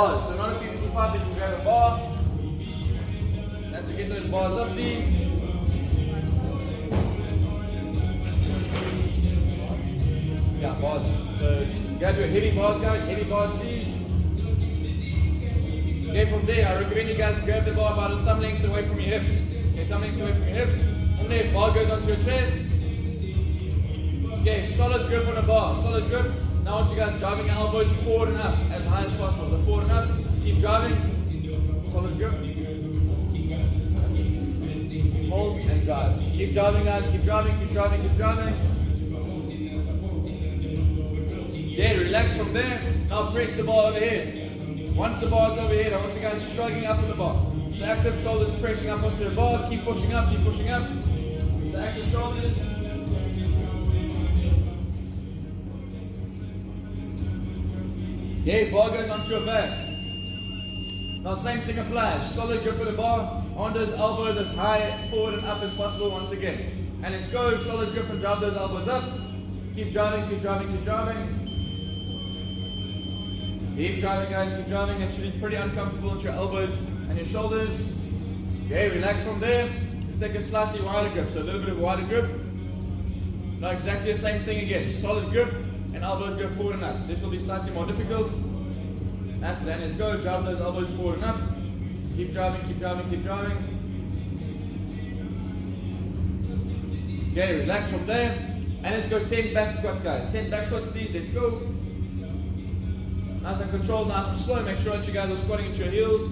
bars. So not a PVC pipe, you can grab a bar. That's to get those bars up, please. Yeah, bars. So grab your heavy bars, guys. Heavy bars, please. Okay, from there, I recommend you guys grab the bar about a thumb length away from your hips. Okay, thumb length away from your hips. From there, bar goes onto your chest. Okay, solid grip on a bar, solid grip. Now I want you guys driving your elbows forward and up as high as possible. So forward and up, keep driving. Solid grip. Hold and drive. Keep driving, guys, keep driving, keep driving, keep driving. Okay, relax from there. Now press the bar overhead. Once the bar is overhead, I want you guys shrugging up on the bar. So active shoulders pressing up onto the bar. Keep pushing up, keep pushing up. So active shoulders. Okay, bar goes onto your back. Now same thing applies. Solid grip of the bar. On those elbows as high forward and up as possible once again. And let's go. Solid grip and drive those elbows up. Keep driving, keep driving, keep driving. Keep driving, guys, keep driving. It should be pretty uncomfortable at your elbows and your shoulders. Okay, relax from there. Let's take a slightly wider grip. So a little bit of wider grip. Now exactly the same thing again. Solid grip and elbows go forward and up. This will be slightly more difficult. That's it. And let's go. Drive those elbows forward and up. Keep driving, keep driving, keep driving. Okay, relax from there. And let's go 10 back squats, guys. 10 back squats, please. Let's go. Nice and controlled, nice and slow. Make sure that you guys are squatting at your heels.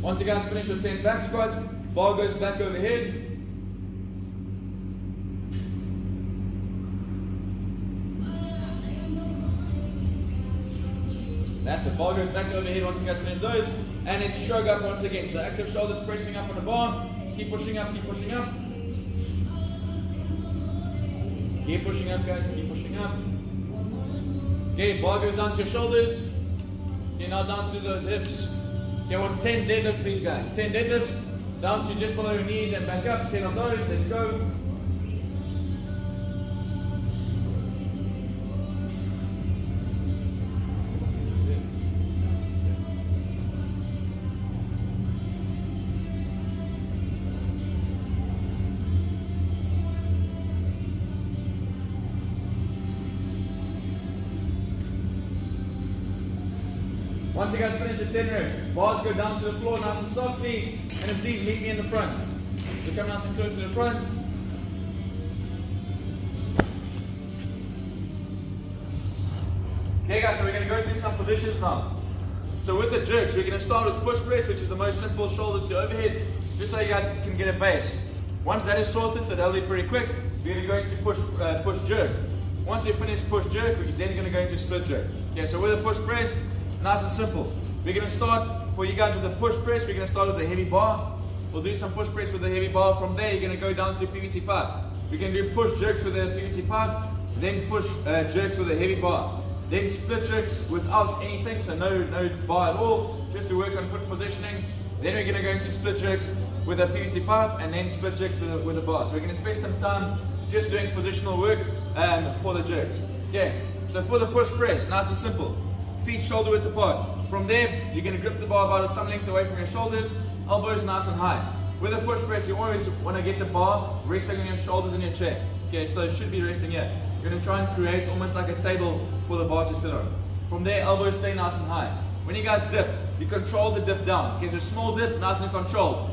Once you guys finish your 10 back squats, bar goes back overhead. That's it. Bar goes back overhead once you guys finish those. And then shrug up once again. So active shoulders pressing up on the bar. Keep pushing up, keep pushing up. Keep pushing up, guys, keep pushing up. Okay, bar goes down to your shoulders. Okay, now down to those hips. Okay, I want 10 deadlifts, please, guys. 10 deadlifts. Down to just below your knees and back up. 10 of those. Let's go. Once you guys finish the 10 reps, bars go down to the floor nice and softly, and then please meet me in the front. So come nice and close to the front. Okay guys, so we're going to go through some positions now. So with the jerks, we're going to start with push press, which is the most simple, shoulders to overhead, just so you guys can get a base. Once that is sorted, so that'll be pretty quick, we're going to go into push jerk. Once we finish push jerk, we're then going to go into split jerk. Okay, so with the push press, nice and simple. We're going to start, for you guys with the push press, we're going to start with a heavy bar. We'll do some push press with a heavy bar. From there, you're going to go down to PVC pipe. We can do push jerks with a PVC pipe, then push jerks with a heavy bar. Then split jerks without anything, so no bar at all, just to work on foot positioning. Then we're going to go into split jerks with a PVC pipe, and then split jerks with a bar. So we're going to spend some time just doing positional work for the jerks. Okay, so for the push press, nice and simple. Feet shoulder width apart. From there, you're going to grip the bar about a thumb length away from your shoulders, elbows nice and high. With a push press, you always want to get the bar resting on your shoulders and your chest. Okay, so it should be resting here. You're going to try and create almost like a table for the bar to sit on. From there, elbows stay nice and high. When you guys dip, you control the dip down. Okay, so small dip, nice and controlled.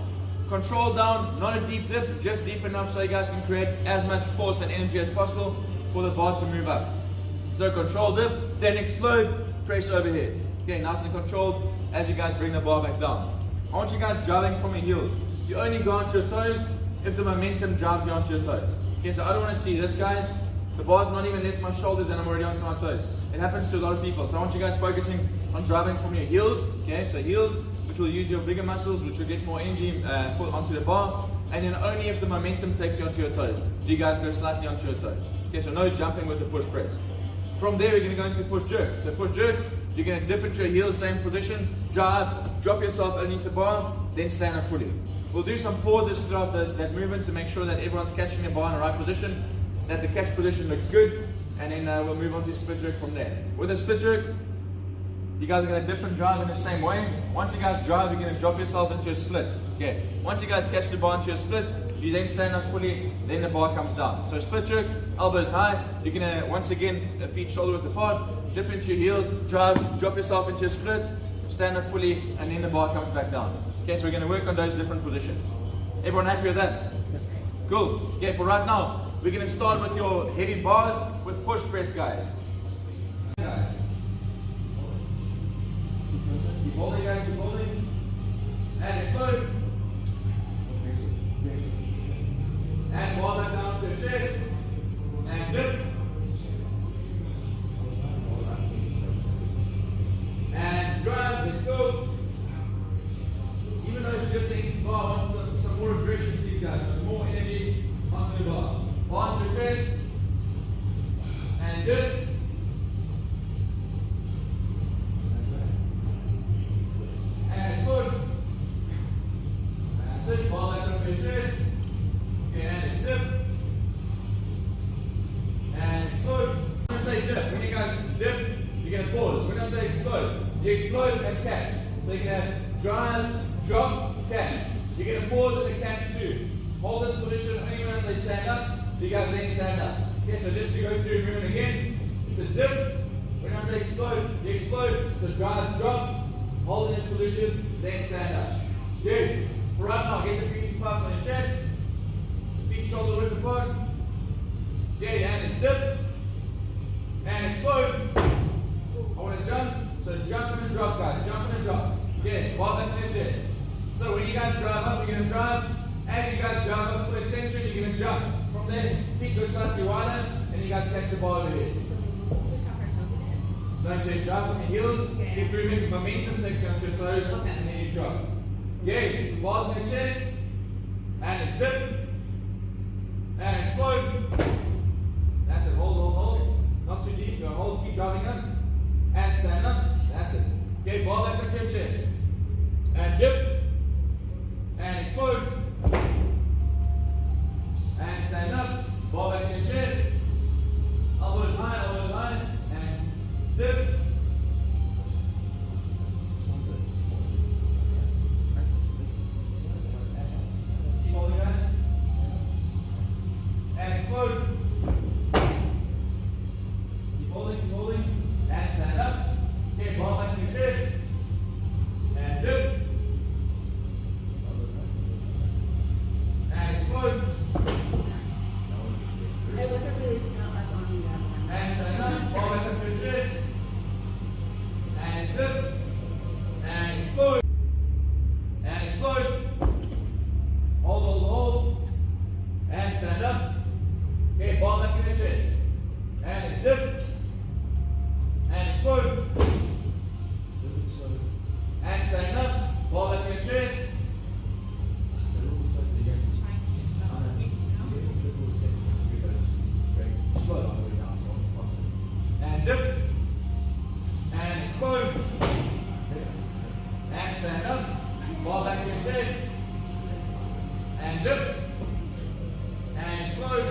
Control down, not a deep dip, just deep enough so you guys can create as much force and energy as possible for the bar to move up. So control dip, then explode, press overhead. Okay, nice and controlled as you guys bring the bar back down. I want you guys driving from your heels. You only go onto your toes if the momentum drives you onto your toes. Okay, so I don't want to see this, guys. The bar's not even left my shoulders and I'm already onto my toes. It happens to a lot of people. So I want you guys focusing on driving from your heels. Okay, so heels, which will use your bigger muscles, which will get more energy onto the bar. And then only if the momentum takes you onto your toes, you guys go slightly onto your toes. Okay, so no jumping with the push press. From there, we're going to go into push jerk. So push jerk, You're going to dip into your heels, same position, drive, drop yourself underneath the bar, then stand up fully. We'll do some pauses throughout that movement to make sure that everyone's catching the bar in the right position, that the catch position looks good, and then we'll move on to split jerk from there. With a split jerk, you guys are going to dip and drive in the same way. Once you guys drive, you're going to drop yourself into a split. Okay. Once you guys catch the bar into a split, you then stand up fully, then the bar comes down. So split jerk, elbows high. You're going to, once again, feet shoulder width apart, dip into your heels, drive, drop yourself into a split, stand up fully, and then the bar comes back down. Okay, so we're going to work on those different positions. Everyone happy with that? Yes. Cool. Okay, for right now, we're going to start with your heavy bars with push press, guys. Keep holding, guys, keep holding. And explode. And ball back down to the chest. And dip. And drive, let's go. Even though it's just taking bar, I want some more aggression for you guys, some more energy onto the bar. Bar to the chest. And dip. And explode. That's it, ball back up to your chest. Okay, and dip. And explode. When I say dip, when you guys dip, you're going to pause. When I say explode, you explode and catch. So you're going to drive, drop, catch. You're going to pause and catch too. Hold this position only when I say stand up, you guys then stand up. Okay, so just to go through the movement again, it's a dip. When I say explode, you explode. So drive, drop, hold in this position, then stand up. Good. For right now, get the greasy parts on your chest. Feet shoulder width apart. Okay, and it's dip. And explode. I want to jump. So jump and drop, guys. Jump and drop. Yeah, bar back to your chest. So when you guys drive up, you're going to drive. As you guys drive up for extension, you're going to jump. From there, feet go slightly wider, and you guys catch the bar over here. No, so you drive from your heels, keep moving, momentum takes you onto your toes, and then you drop. Good. Bars in the chest, and it's dip, and explode. That's it. Hold, hold, hold. Not too deep. Go hold, keep driving up, and stand up. That's it. Okay, bar back into your chest, and dip, and explode, and stand up. Bar back in your chest, elbows high, and dip. Keep holding, guys. And explode. Keep holding, and stand up. Okay, bar back in your chest, and dip. And explode. It wasn't really not like on me that one. And stand up, bar back up to your chest, and dip, and explode, and explode, hold, and stand up, okay, bar back in your chest, and dip, and explode, and stand up, bar back in your chest, and dip, and explode, and stand up, ball back in your chest, and dip, and explode,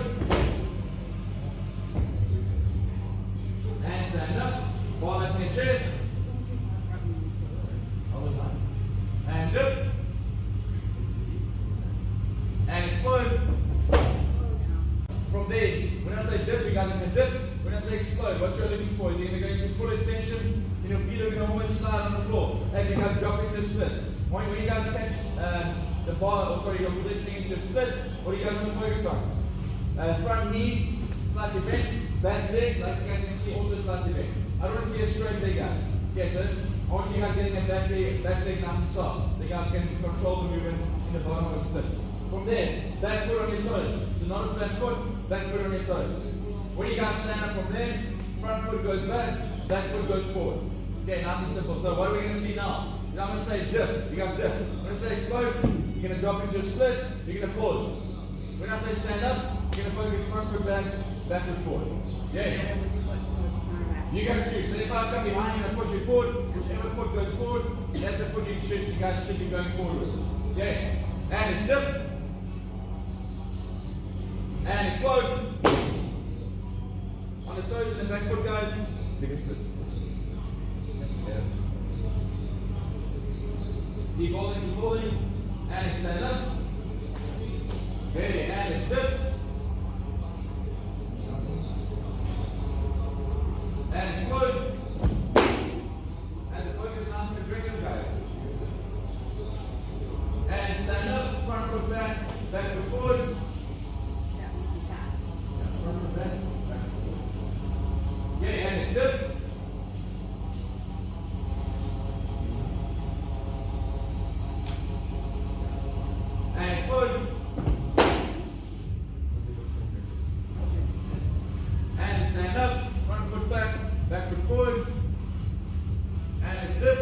and stand up, ball back in your chest, and dip, and explode. From there, when I say dip, you guys are going to dip. When I say explode, what you're looking for is you're going to go into full extension, and your feet are going to almost slide on the floor as you guys drop into a split. When you guys catch the bar, or sorry, you're positioning into a split, what are you guys going to focus on? Front knee, slightly bent, back leg, like you guys can see, also slightly bent. I don't want to see a straight leg, guys. Okay, so I want you guys getting a back leg nice and soft, so you guys can control the movement in the bottom of the split. From there, back foot on your toes. So not a flat foot, back foot on your toes. When you guys stand up from there, front foot goes back foot goes forward. Okay, nice and simple. So what are we going to see now? I'm going to say dip. You guys dip. I'm going to say explode. You're going to drop into a split. You're going to pause. When I say stand up, you're going to focus front foot back foot forward. Yeah. You guys choose. So if I come behind you and push you forward, whichever foot goes forward, that's the foot you guys should be going forward with. Okay. And it's dip. And explode. On the toes and the back foot, guys. Bigger split. That's better. Keep holding. And stand up. Okay, and it's dip. And explode. And the focus now is aggressive, guys. And stand up, front foot back foot forward. Front foot back foot forward. Okay, and it's dip. And explode. And stand up, front foot back foot forward. And it's dip.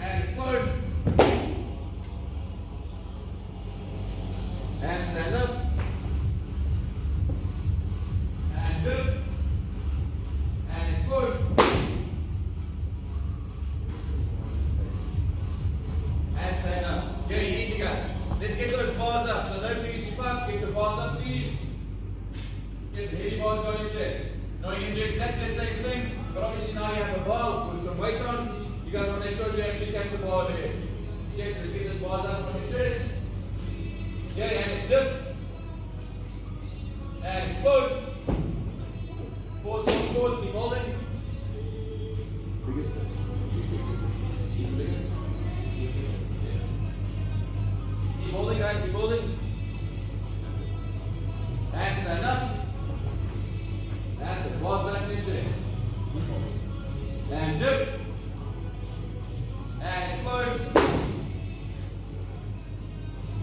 And explode. And stand up. And dip. And explode. And stand up. Getting easy, guys. Let's get those bars up. So no PVC pumps, get your bars up, please. Get some heavy bars going in your chest. Now you can do exactly the same thing, but obviously now you have a bar with some weight on. You guys want to make sure you actually catch the bar over here. Yes, let's get those bars up on your chest. Yeah, and dip. And explode. Pause, keep holding. Biggest step. Keep holding, guys, keep holding. And stand up. That's it. Bars back in your chest. And dip. And explode.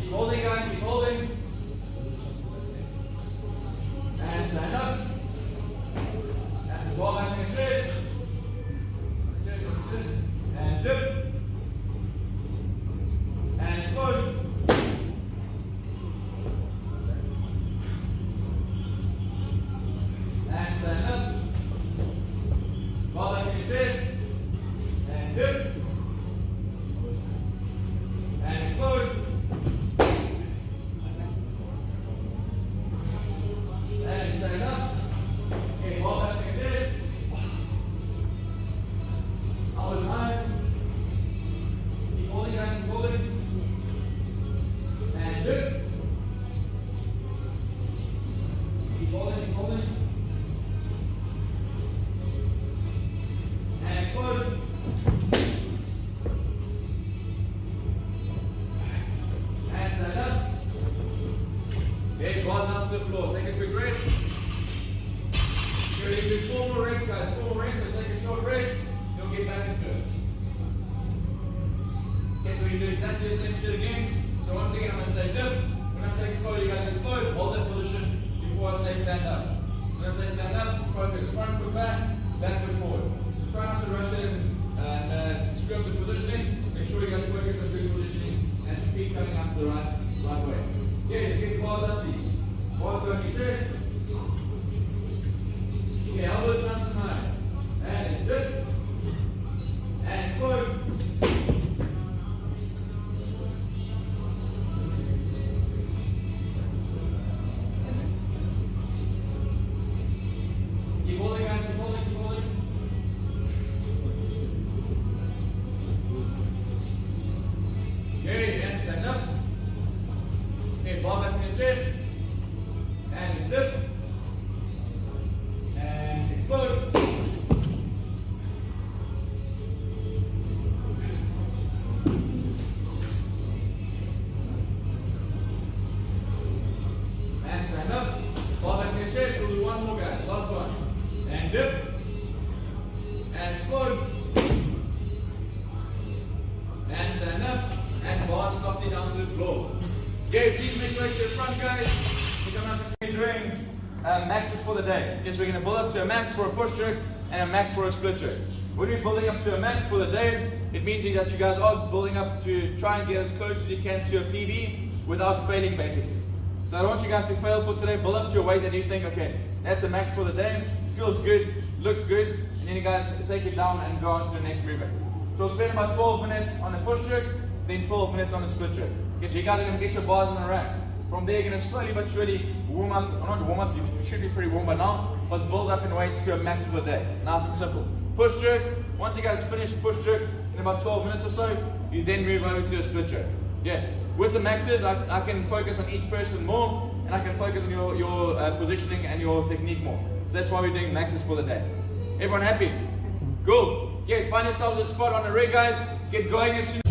Keep holding, guys, keep holding. And stand up. That's it. Ball back in your chest. And dip. And explode. And stand up. Ball back in your chest. And dip. And explode. And stand up. Okay, ball back in your chest. Elbows high. Keep holding, guys, keep holding. And dip. Keep holding, keep holding. And explode. And stand up. Okay, bars down to the floor. Take a quick rest. You're going to do 4 more reps, guys. 4 more reps, so take a short rest. You'll get back into it. Okay, so we do exactly the same shit again. So once again, I'm going to say dip. When I say explode, you guys explode. Hold that position before I say stand up. When I say stand up, focus. Front foot back foot forward. Try not to rush it and screw up the positioning. Make sure you guys focus on good positioning and the feet coming up the right way. Okay, let's get the bars up, please. Bars go in your chest. Okay, elbows nice and high. And it's dip. And explode. Keep holding, guys, keep holding, keep holding. Okay, and stand up. Okay, bar back in your chest. And it's dip. And explode. And stand up. Bar back in your chest. We'll do 1 more, guys. Last one. And dip. And explode. And stand up. And bar softly down to the floor. Okay, please make your way to the front, guys. We're going to be doing maxes for the day. Yes, we're going to build up to a max for a push jerk and a max for a split jerk. When we're building up to a max for the day, it means that you guys are building up to try and get as close as you can to a PB without failing, basically. So I don't want you guys to fail for today. Build up to a weight that you think, okay, that's a max for the day. It feels good. looks good, and then you guys take it down and go on to the next movement. So we'll spend about 12 minutes on the push jerk, then 12 minutes on the split jerk. Okay, so you guys are going to get your bars in the rack. From there, you're going to slowly but surely warm up, or not warm up, you should be pretty warm by now, but build up in weight to a max for the day. Nice and simple. Push jerk, once you guys finish push jerk in about 12 minutes or so, you then move over to a split jerk. Yeah, with the maxes, I can focus on each person more, and I can focus on your positioning and your technique more. So that's why we're doing maxes for the day. Everyone happy? Cool. Yeah, find yourselves a spot on the rig, guys. Get going as soon as